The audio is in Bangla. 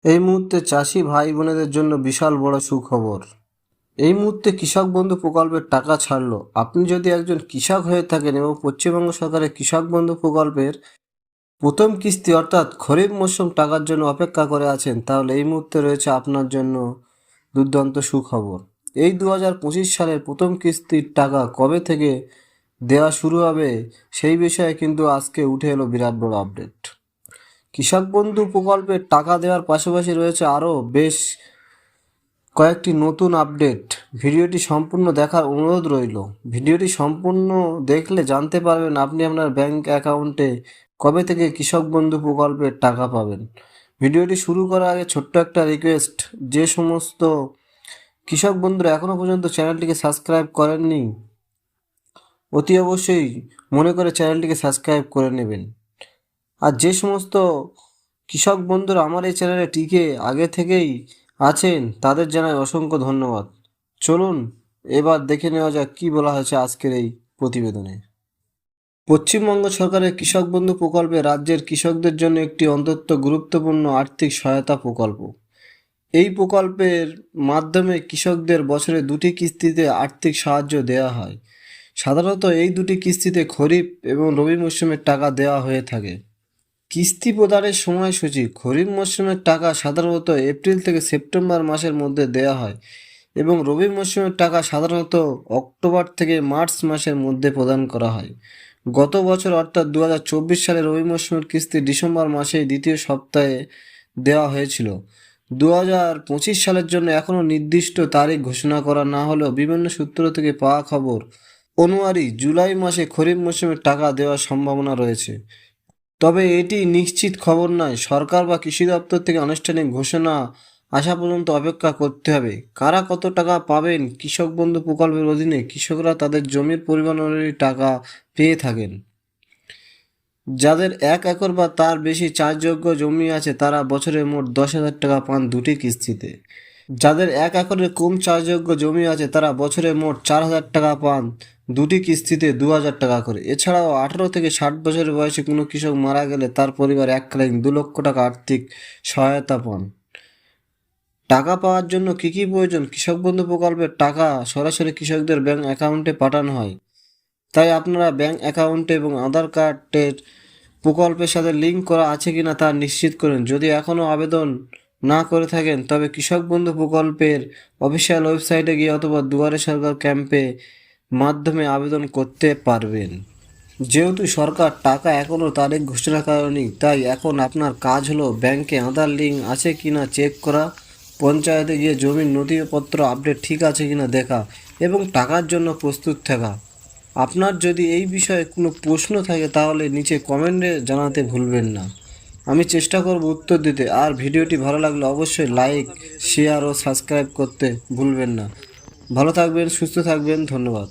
এই মুহূর্তে চাষি ভাই বোনেদের জন্য বিশাল বড় সুখবর। এই মুহূর্তে কৃষক বন্ধু প্রকল্পের টাকা ছাড়লো। আপনি যদি একজন কৃষক হয়ে থাকেন এবং পশ্চিমবঙ্গ সরকারের কৃষক বন্ধু প্রকল্পের প্রথম কিস্তি অর্থাৎ খরিফ মরশুম টাকার জন্য অপেক্ষা করে আছেন, তাহলে এই মুহূর্তে রয়েছে আপনার জন্য দুর্দান্ত সুখবর। এই 2025 সালের প্রথম কিস্তির টাকা কবে থেকে দেওয়া শুরু হবে সেই বিষয়ে কিন্তু আজকে উঠে এলো বিরাট বড় আপডেট। কৃষক বন্ধু প্রকল্পের টাকা দেওয়ার পাশাপাশি রয়েছে আরও বেশ কয়েকটি নতুন আপডেট। ভিডিওটি সম্পূর্ণ দেখার অনুরোধ রইল। ভিডিওটি সম্পূর্ণ দেখলে জানতে পারবেন আপনি আপনার ব্যাংক অ্যাকাউন্টে কবে থেকে কৃষক বন্ধু প্রকল্পের টাকা পাবেন। ভিডিওটি শুরু করার আগে ছোট্ট একটা রিকোয়েস্ট, যে সমস্ত কৃষক বন্ধুরা এখনও পর্যন্ত চ্যানেলটিকে সাবস্ক্রাইব করেননি, অতি অবশ্যই মনে করে চ্যানেলটিকে সাবস্ক্রাইব করে নেবেন। আর যে সমস্ত কৃষক বন্ধুরা আমার এই চ্যানেলে টিকে আগে থেকেই আছেন তাদের জানাই অসংখ্য ধন্যবাদ। চলুন এবার দেখে নেওয়া যাক কী বলা হয়েছে আজকের এই প্রতিবেদনে। পশ্চিমবঙ্গ সরকারের কৃষক বন্ধু প্রকল্পে রাজ্যের কৃষকদের জন্য একটি অত্যন্ত গুরুত্বপূর্ণ আর্থিক সহায়তা প্রকল্প। এই প্রকল্পের মাধ্যমে কৃষকদের বছরে 2টি কিস্তিতে আর্থিক সাহায্য দেওয়া হয়। সাধারণত এই 2টি কিস্তিতে খরিফ এবং রবি মরশুমের টাকা দেওয়া হয়ে থাকে। কিস্তি প্রদানের সময়সূচি: খরিফ মরশুমের টাকা সাধারণত এপ্রিল থেকে সেপ্টেম্বর মাসের মধ্যে দেওয়া হয় এবং রবি মরশুমের টাকা সাধারণত অক্টোবর থেকে মার্চ মাসের মধ্যে প্রদান করা হয়। গত বছর অর্থাৎ 2024 সালে রবি মরশুমের কিস্তি ডিসেম্বর মাসের দ্বিতীয় সপ্তাহে দেওয়া হয়েছিল। 2025 সালের জন্য এখনও নির্দিষ্ট তারিখ ঘোষণা করা না হলেও বিভিন্ন সূত্র থেকে পাওয়া খবর অনুযায়ী জুলাই মাসে খরিফ মরশুমের টাকা দেওয়ার সম্ভাবনা রয়েছে। তবে এটি নিশ্চিত খবর নয়। সরকার বা কৃষি দপ্তর থেকে আনুষ্ঠানিক ঘোষণা আসা পর্যন্ত অপেক্ষা করতে হবে। কারা কত টাকা পাবেন? কৃষক বন্ধু প্রকল্পের অধীনে কৃষকরা তাদের জমির পরিমাণ অনুযায়ী টাকা পেয়ে থাকেন। যাদের 1 একর বা তার বেশি চাষযোগ্য জমি আছে তারা বছরে মোট 10,000 টাকা পান 2টি কিস্তিতে। যাদের 1 একরের কম চাষযোগ্য জমি আছে তারা বছরে মোট 4,000 টাকা পান 2টি কিস্তিতে 2,000 টাকা করে। এছাড়াও 18 থেকে 60 বছরের বয়সে কোনো কৃষক মারা গেলে তার পরিবার এককালীন 2 লক্ষ টাকা আর্থিক সহায়তা পান। টাকা পাওয়ার জন্য কী কী প্রয়োজন? কৃষক বন্ধু প্রকল্পের টাকা সরাসরি কৃষকদের ব্যাংক অ্যাকাউন্টে পাঠানো হয়, তাই আপনারা ব্যাংক অ্যাকাউন্টে এবং আধার কার্ডের প্রকল্পের সাথে লিঙ্ক করা আছে কিনা তা নিশ্চিত করুন। যদি এখনও আবেদন না করে থাকেন তবে কৃষক বন্ধু প্রকল্পের অফিসিয়াল ওয়েবসাইটে গিয়ে অথবা দুয়ারে সরকার ক্যাম্পে মাধ্যমে আবেদন করতে পারবেন। যেহেতু সরকার টাকা এখনও তারিখ ঘোষণা করেনি, তাই এখন আপনার কাজ হলো ব্যাংকে আধার লিঙ্ক আছে কিনা চেক করা, পঞ্চায়েতে গিয়ে জমির নথিপত্র আপডেট ঠিক আছে কিনা দেখা এবং টাকার জন্য প্রস্তুত থাকা। আপনার যদি এই বিষয়ে কোনো প্রশ্ন থাকে তাহলে নিচে কমেন্টে জানাতে ভুলবেন না, আমি চেষ্টা করব উত্তর দিতে। আর ভিডিওটি ভালো লাগলে অবশ্যই লাইক, শেয়ার ও সাবস্ক্রাইব করতে ভুলবেন না। ভালো থাকবেন, সুস্থ থাকবেন, ধন্যবাদ।